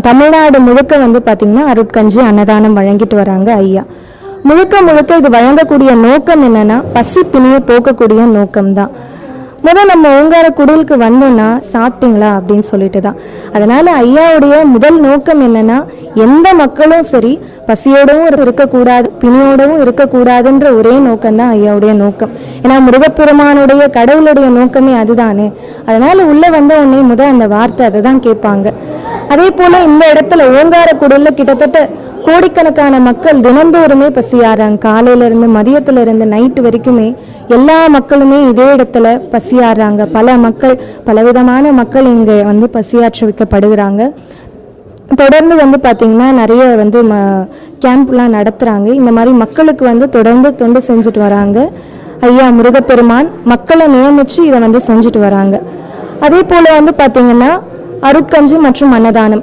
தமிழ்நாடு முழுக்க வந்து பார்த்திங்கன்னா அருட்கஞ்சி அன்னதானம் வழங்கிட்டு வராங்க ஐயா. முழுக்க முழுக்க இது வழங்கக்கூடிய நோக்கம் என்னன்னா பசி பிணியை போக்கக்கூடிய நோக்கம்தான். நம்ம ஓங்கார குடிலுக்கு வந்தோம்னா சாப்பிட்டீங்களா அப்படின்னு சொல்லிட்டு தான். அதனால ஐயாவுடைய முதல் நோக்கம் என்னன்னா எந்த மக்களும் சரி பசியோடவும் இருக்கக்கூடாது, பிணியோடவும் இருக்கக்கூடாதுன்ற ஒரே நோக்கம்தான் ஐயாவுடைய நோக்கம். ஏன்னா முருகப்பெருமானுடைய கடவுளுடைய நோக்கமே அதுதானே. அதனால உள்ள வந்த உடனே அந்த வார்த்தை அதை தான் கேட்பாங்க. அதே போல இந்த இடத்துல ஓங்கார குடில கிட்டத்தட்ட கோடிக்கணக்கான மக்கள் தினந்தோறுமே பசியாறாங்க. காலையில இருந்து மதியத்துல இருந்து நைட்டு வரைக்குமே எல்லா மக்களுமே இதே இடத்துல பசியாடுறாங்க. பல மக்கள், பலவிதமான மக்கள் இங்க வந்து பசியாற்ற வைக்கப்படுகிறாங்க. தொடர்ந்து வந்து பார்த்தீங்கன்னா நிறைய வந்து கேம்ப்லாம் நடத்துகிறாங்க. இந்த மாதிரி மக்களுக்கு வந்து தொடர்ந்து தொண்டு செஞ்சுட்டு வராங்க. ஐயா முருகப்பெருமான் மக்களை நியமித்து இதை வந்து செஞ்சுட்டு வராங்க. அதே போல் வந்து பார்த்தீங்கன்னா அருட்கஞ்சி மற்றும் அன்னதானம்